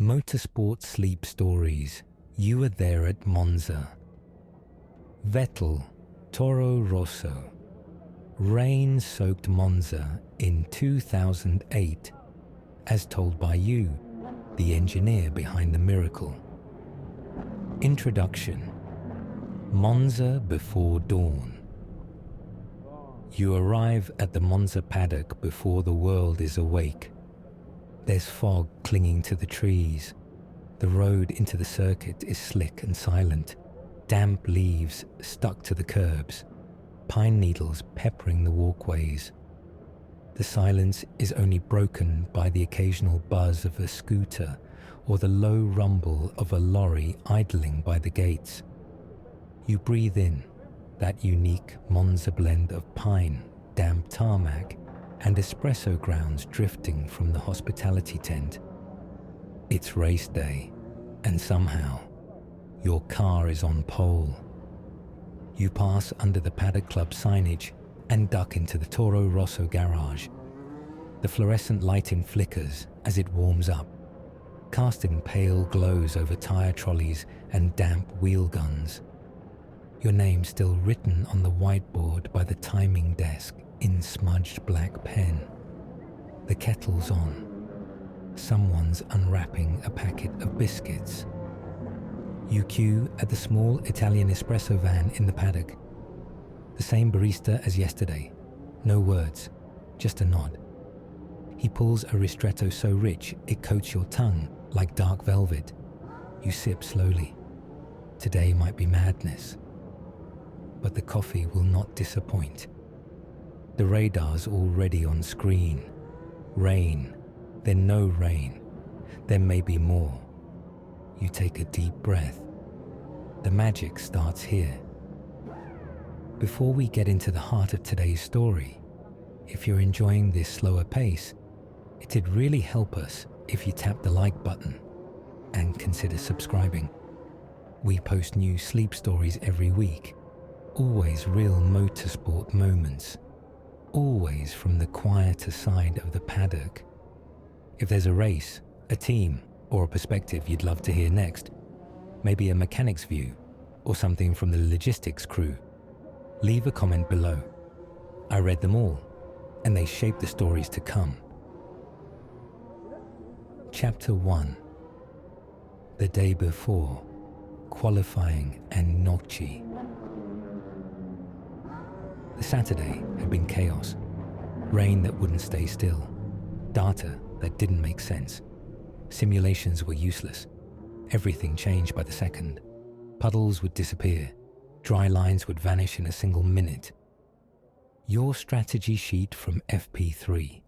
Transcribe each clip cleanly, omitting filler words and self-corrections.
Motorsport sleep stories. You were there at Monza. Vettel, Toro Rosso. Rain-soaked Monza in 2008, as told by you, the engineer behind the miracle. Introduction. Monza before dawn. You arrive at the Monza paddock before the world is awake. There's fog clinging to the trees. The road into the circuit is slick and silent. Damp leaves stuck to the curbs. Pine needles peppering the walkways. The silence is only broken by the occasional buzz of a scooter or the low rumble of a lorry idling by the gates. You breathe in that unique Monza blend of pine, damp tarmac, and espresso grounds drifting from the hospitality tent. It's race day, and somehow, your car is on pole. You pass under the Paddock Club signage and duck into the Toro Rosso garage. The fluorescent lighting flickers as it warms up, casting pale glows over tire trolleys and damp wheel guns. Your name still written on the whiteboard by the timing desk in smudged black pen. The kettle's on. Someone's unwrapping a packet of biscuits. You queue at the small Italian espresso van in the paddock. The same barista as yesterday. No words, just a nod. He pulls a ristretto so rich it coats your tongue like dark velvet. You sip slowly. Today might be madness. But the coffee will not disappoint. The radar's already on screen. Rain, then no rain. There may be more. You take a deep breath. The magic starts here. Before we get into the heart of today's story, if you're enjoying this slower pace, it'd really help us if you tap the like button and consider subscribing. We post new sleep stories every week, always real motorsport moments, always from the quieter side of the paddock. If there's a race, a team, or a perspective you'd love to hear next, maybe a mechanic's view, or something from the logistics crew, leave a comment below. I read them all, and they shape the stories to come. Chapter 1. The day before, qualifying and Noche. The Saturday had been chaos. Rain that wouldn't stay still. Data that didn't make sense. Simulations were useless. Everything changed by the second. Puddles would disappear. Dry lines would vanish in a single minute. Your strategy sheet from FP3.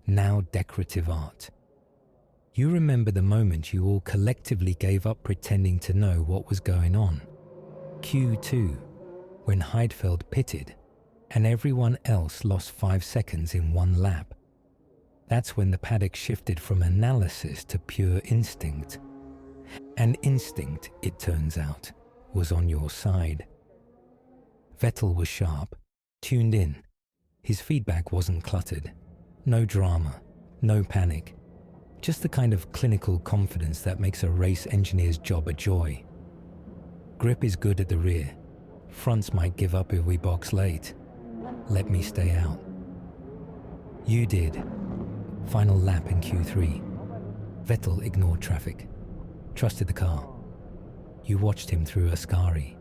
Now decorative art. You remember the moment you all collectively gave up pretending to know what was going on. Q2, when Heidfeld pitted, and everyone else lost 5 seconds in one lap. That's when the paddock shifted from analysis to pure instinct. And instinct, it turns out, was on your side. Vettel was sharp, tuned in. His feedback wasn't cluttered. No drama, no panic. Just the kind of clinical confidence that makes a race engineer's job a joy. Grip is good at the rear. Fronts might give up if we box late. Let me stay out. You did. Final lap in Q3. Vettel ignored traffic. Trusted the car. You watched him through Ascari.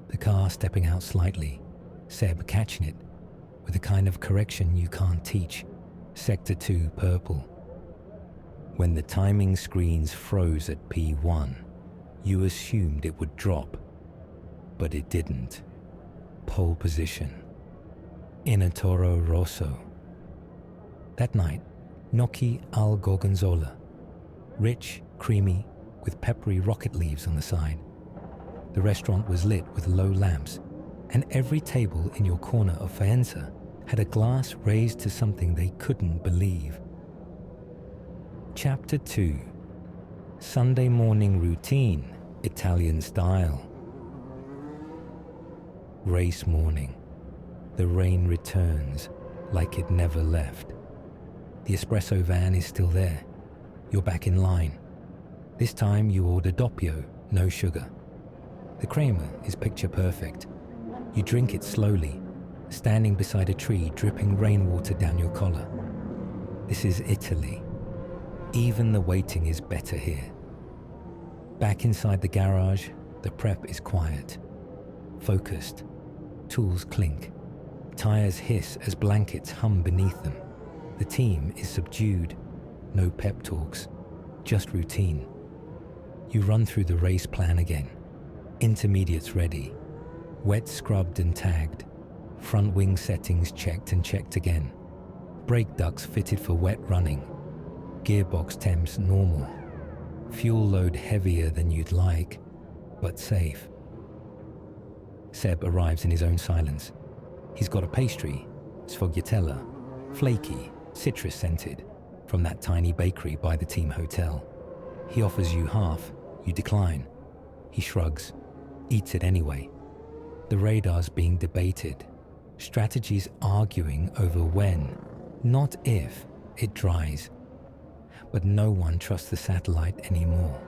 The car stepping out slightly. Seb catching it with a kind of correction you can't teach. Sector 2 purple. When the timing screens froze at P1, you assumed it would drop. But it didn't. Pole position. In a Toro Rosso. That night, gnocchi al gorgonzola. Rich, creamy, with peppery rocket leaves on the side. The restaurant was lit with low lamps, and every table in your corner of Faenza had a glass raised to something they couldn't believe. Chapter 2. Sunday morning routine, Italian style. Race morning. The rain returns like it never left. The espresso van is still there. You're back in line. This time you order doppio, no sugar. The Kramer is picture perfect. You drink it slowly, standing beside a tree dripping rainwater down your collar. This is Italy. Even the waiting is better here. Back inside the garage, the prep is quiet, focused. Tools clink. Tires hiss as blankets hum beneath them. The team is subdued. No pep talks, just routine. You run through the race plan again. Intermediates ready. Wet scrubbed and tagged. Front wing settings checked and checked again. Brake ducts fitted for wet running. Gearbox temps normal. Fuel load heavier than you'd like, but safe. Seb arrives in his own silence. He's got a pastry, sfogliatella, flaky, citrus-scented, from that tiny bakery by the team hotel. He offers you half, you decline. He shrugs, eats it anyway. The radar's being debated, strategies arguing over when, not if, it dries. But no one trusts the satellite anymore,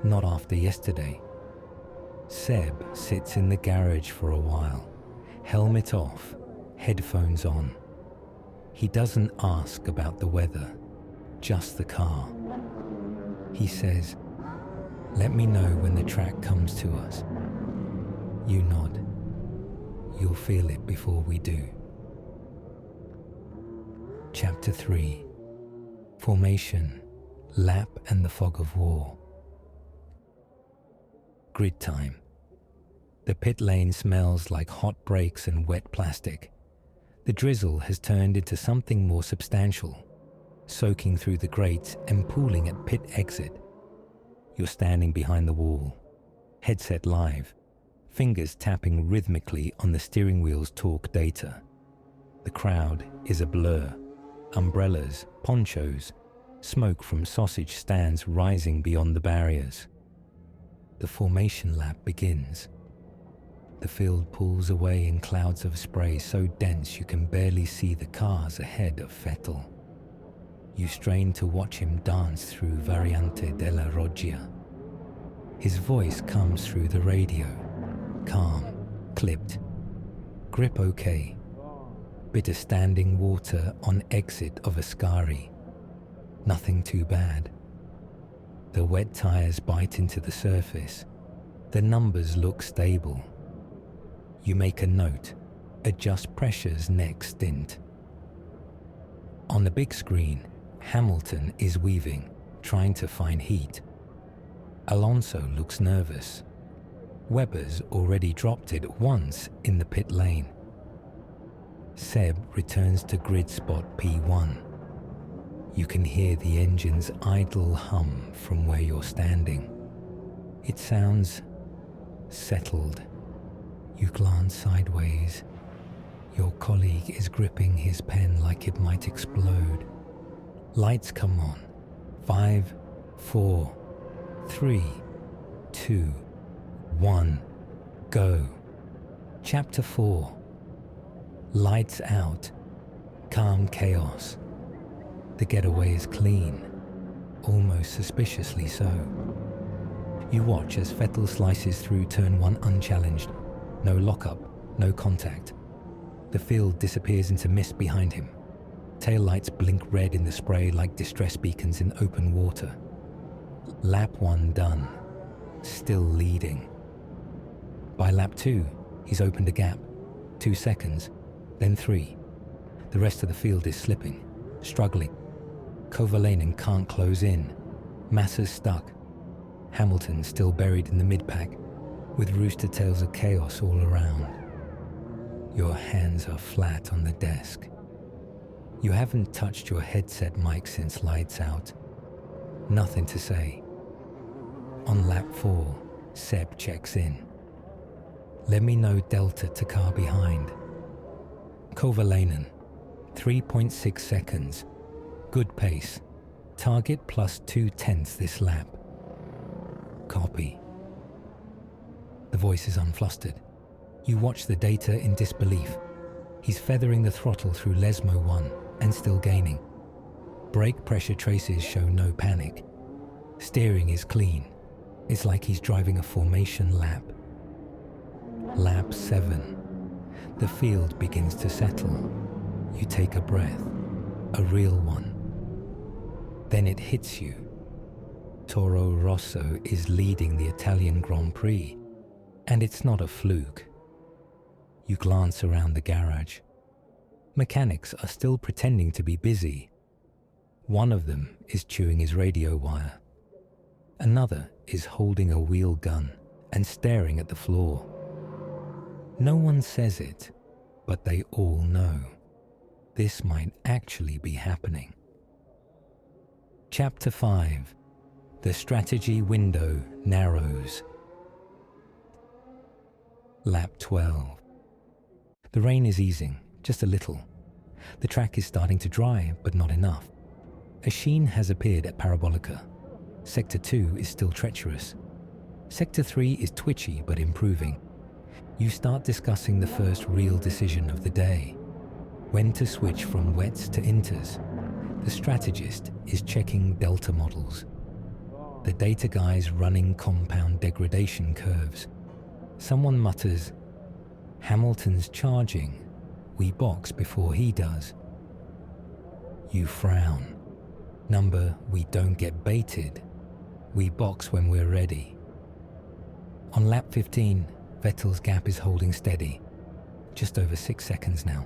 not after yesterday. Seb sits in the garage for a while, helmet off, headphones on. He doesn't ask about the weather, just the car. He says, "Let me know when the track comes to us." You nod. You'll feel it before we do. Chapter 3. Formation, Lap and the Fog of War. Grid time. The pit lane smells like hot brakes and wet plastic. The drizzle has turned into something more substantial, soaking through the grates and pooling at pit exit. You're standing behind the wall, headset live, fingers tapping rhythmically on the steering wheel's torque data. The crowd is a blur. Umbrellas, ponchos, smoke from sausage stands rising beyond the barriers. The formation lap begins. The field pulls away in clouds of spray so dense you can barely see the cars ahead of Vettel. You strain to watch him dance through Variante della Roggia. His voice comes through the radio, calm, clipped. Grip okay. Bit of standing water on exit of Ascari. Nothing too bad. The wet tires bite into the surface. The numbers look stable. You make a note, adjust pressures next stint. On the big screen, Hamilton is weaving, trying to find heat. Alonso looks nervous. Webber's already dropped it once in the pit lane. Seb returns to grid spot P1. You can hear the engine's idle hum from where you're standing. It sounds settled. You glance sideways. Your colleague is gripping his pen like it might explode. Lights come on. 5, 4, 3, 2, 1, go. Chapter 4. Lights out. Calm chaos. The getaway is clean, almost suspiciously so. You watch as Vettel slices through turn 1 unchallenged. No lockup, no contact. The field disappears into mist behind him. Taillights blink red in the spray like distress beacons in open water. Lap 1 done. Still leading. By lap 2, he's opened a gap. 2 seconds, then 3. The rest of the field is slipping, struggling. Kovalainen can't close in. Massa's stuck. Hamilton still buried in the mid-pack, with rooster tails of chaos all around. Your hands are flat on the desk. You haven't touched your headset mic since lights out. Nothing to say. On lap 4, Seb checks in. Let me know delta to car behind. Kovalainen, 3.6 seconds. Good pace. Target plus 0.2 this lap. Copy. The voice is unflustered. You watch the data in disbelief. He's feathering the throttle through Lesmo 1 and still gaining. Brake pressure traces show no panic. Steering is clean. It's like he's driving a formation lap. Lap 7. The field begins to settle. You take a breath, a real one. Then it hits you. Toro Rosso is leading the Italian Grand Prix, and it's not a fluke. You glance around the garage. Mechanics are still pretending to be busy. One of them is chewing his radio wire. Another is holding a wheel gun and staring at the floor. No one says it, but they all know. This might actually be happening. Chapter 5. The strategy window narrows. Lap 12. The rain is easing, just a little. The track is starting to dry, but not enough. A sheen has appeared at Parabolica. Sector 2 is still treacherous. Sector 3 is twitchy but improving. You start discussing the first real decision of the day. When to switch from wets to inters. The strategist is checking delta models. The data guy's running compound degradation curves. Someone mutters, "Hamilton's charging. We box before he does." You frown. Number, we don't get baited. We box when we're ready. On lap 15, Vettel's gap is holding steady. Just over 6 seconds now.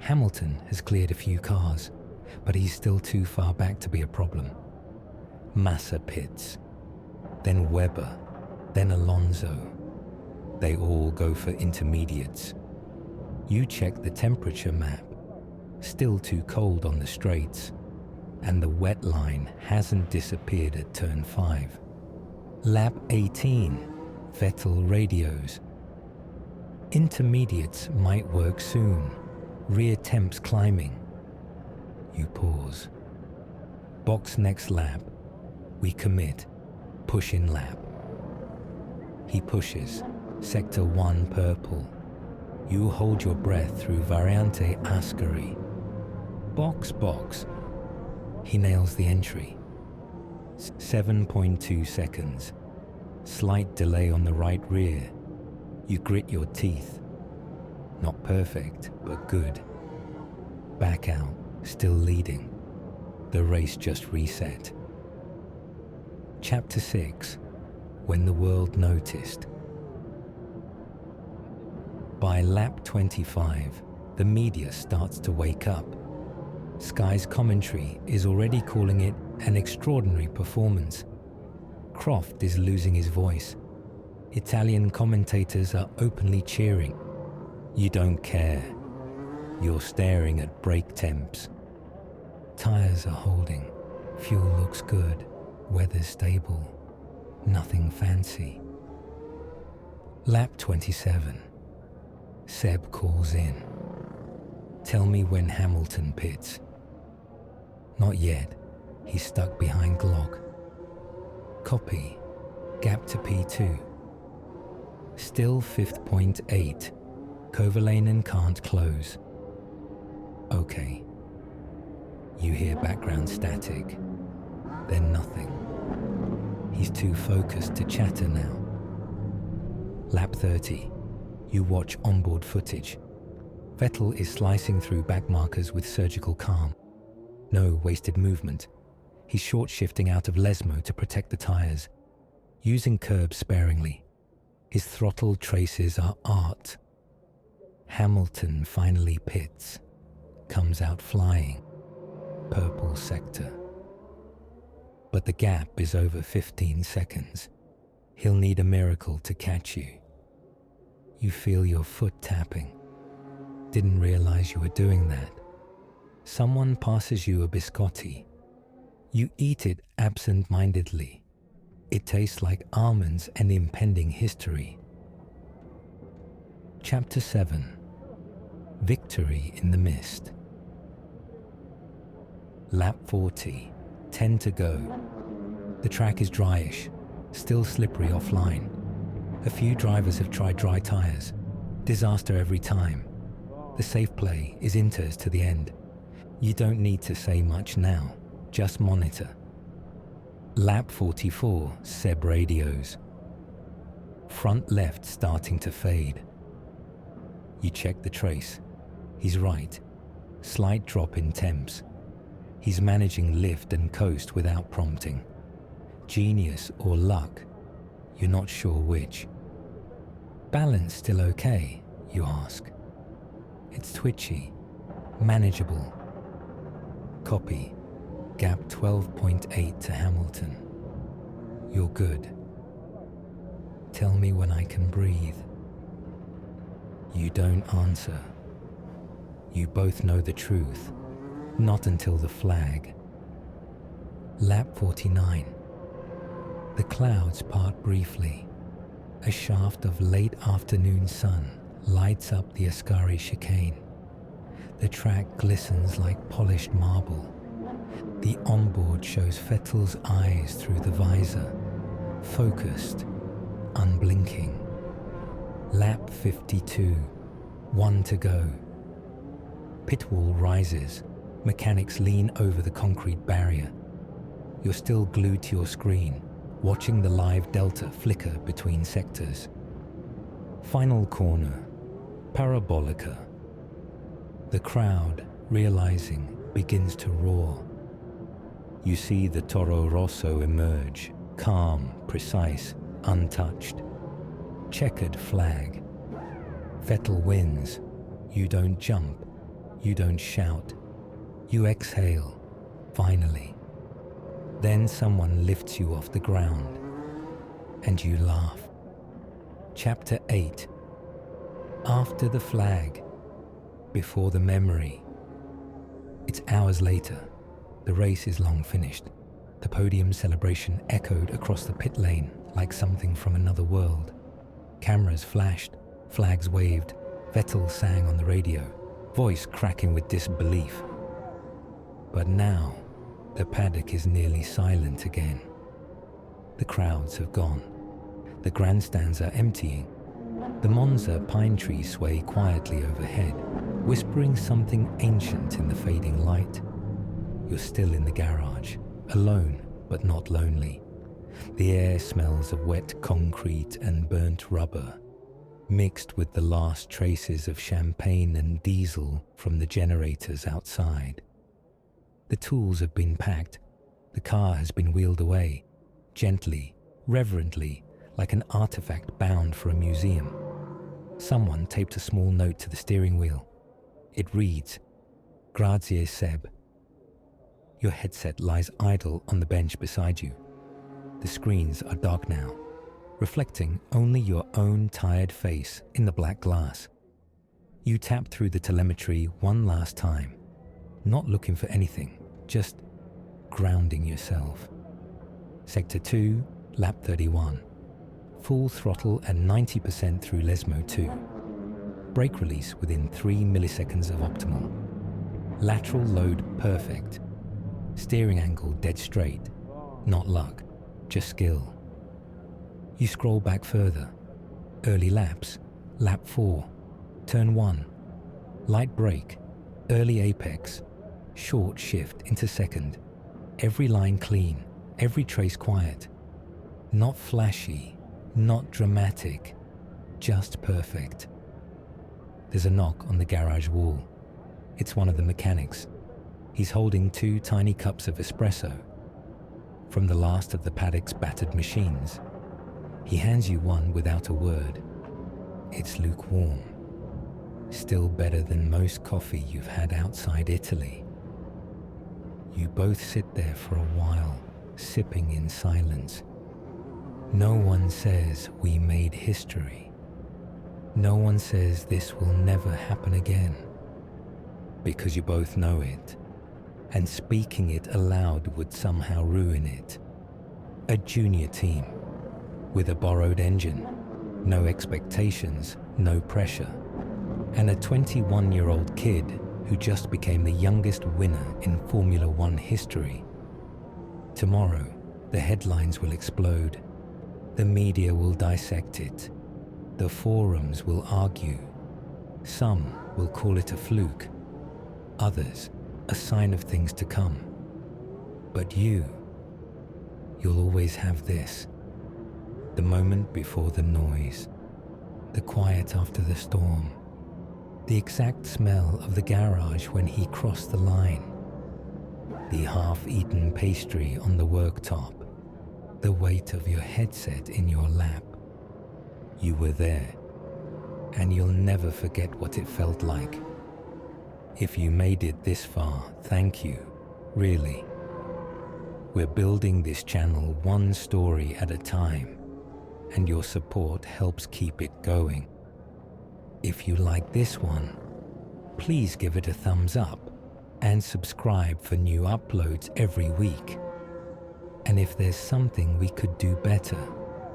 Hamilton has cleared a few cars, but he's still too far back to be a problem. Massa pits. Then Webber. Then Alonso. They all go for intermediates. You check the temperature map. Still too cold on the straights. And the wet line hasn't disappeared at turn 5. Lap 18. Vettel radios. Intermediates might work soon. Rear temps climbing. You pause. Box next lap. We commit. Push in lap. He pushes. Sector 1 purple. You hold your breath through Variante Ascari. Box, box. He nails the entry. 7.2 seconds. Slight delay on the right rear. You grit your teeth. Not perfect, but good. Back out, still leading. The race just reset. Chapter 6. When the world noticed. By lap 25, the media starts to wake up. Sky's commentary is already calling it an extraordinary performance. Croft is losing his voice. Italian commentators are openly cheering. You don't care. You're staring at brake temps. Tires are holding. Fuel looks good. Weather's stable. Nothing fancy. Lap 27. Seb calls in. Tell me when Hamilton pits. Not yet. He's stuck behind Glock. Copy. Gap to P2. Still 5.8. Kovalainen can't close. Okay. You hear background static. Then nothing. He's too focused to chatter now. Lap 30. You watch onboard footage. Vettel is slicing through back markers with surgical calm. No wasted movement. He's short-shifting out of Lesmo to protect the tires, using curbs sparingly. His throttle traces are art. Hamilton finally pits, comes out flying. Purple sector. But the gap is over 15 seconds. He'll need a miracle to catch you. You feel your foot tapping. Didn't realize you were doing that. Someone passes you a biscotti. You eat it absent-mindedly. It tastes like almonds and impending history. Chapter 7. Victory in the Mist. Lap 40. 10 to go. The track is dryish, still slippery offline. A few drivers have tried dry tires. Disaster every time. The safe play is inters to the end. You don't need to say much now, just monitor. Lap 44, Seb radios. Front left starting to fade. You check the trace. He's right. Slight drop in temps. He's managing lift and coast without prompting. Genius or luck? You're not sure which. Balance still okay, you ask. It's twitchy, manageable. Copy. Gap 12.8 to Hamilton. You're good. Tell me when I can breathe. You don't answer. You both know the truth. Not until the flag. Lap 49. The clouds part briefly. A shaft of late afternoon sun lights up the Ascari chicane. The track glistens like polished marble. The onboard shows Vettel's eyes through the visor, focused, unblinking. Lap 52, 1 to go. Pit wall rises, mechanics lean over the concrete barrier. You're still glued to your screen, watching the live delta flicker between sectors. Final corner, Parabolica. The crowd, realizing, begins to roar. You see the Toro Rosso emerge, calm, precise, untouched. Checkered flag. Vettel wins. You don't jump. You don't shout. You exhale, finally. Then someone lifts you off the ground, and you laugh. Chapter 8. After the flag, before the memory. It's hours later. The race is long finished. The podium celebration echoed across the pit lane like something from another world. Cameras flashed, flags waved, Vettel sang on the radio, voice cracking with disbelief. But now, the paddock is nearly silent again. The crowds have gone. The grandstands are emptying. The Monza pine trees sway quietly overhead, whispering something ancient in the fading light. You're still in the garage, alone but not lonely. The air smells of wet concrete and burnt rubber, mixed with the last traces of champagne and diesel from the generators outside. The tools have been packed. The car has been wheeled away, gently, reverently, like an artifact bound for a museum. Someone taped a small note to the steering wheel. It reads, "Grazie, Seb." Your headset lies idle on the bench beside you. The screens are dark now, reflecting only your own tired face in the black glass. You tap through the telemetry one last time, not looking for anything, just grounding yourself. Sector 2, lap 31. Full throttle at 90% through Lesmo 2. Brake release within 3 milliseconds of optimal. Lateral load perfect. Steering angle dead straight. Not luck, just skill. You scroll back further. Early laps, lap 4, turn 1. Light brake, early apex, short shift into second. Every line clean, every trace quiet. Not flashy, not dramatic, just perfect. There's a knock on the garage wall. It's one of the mechanics. He's holding 2 tiny cups of espresso from the last of the paddock's battered machines. He hands you one without a word. It's lukewarm. Still better than most coffee you've had outside Italy. You both sit there for a while, sipping in silence. No one says we made history. No one says this will never happen again. Because you both know it. And speaking it aloud would somehow ruin it. A junior team, with a borrowed engine, no expectations, no pressure, and a 21-year-old kid who just became the youngest winner in Formula One history. Tomorrow, the headlines will explode. The media will dissect it. The forums will argue. Some will call it a fluke. Others, a sign of things to come. But you you'll always have this: the moment before the noise, the quiet after the storm, the exact smell of the garage when he crossed the line, the half-eaten pastry on the worktop, the weight of your headset in your lap. You were there, and you'll never forget what it felt like. If you made it this far, thank you, really. We're building this channel one story at a time, and your support helps keep it going. If you like this one, please give it a thumbs up and subscribe for new uploads every week. And if there's something we could do better,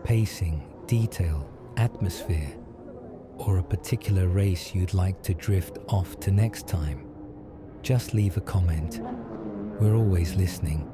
pacing, detail, atmosphere, or a particular race you'd like to drift off to next time, just leave a comment. We're always listening.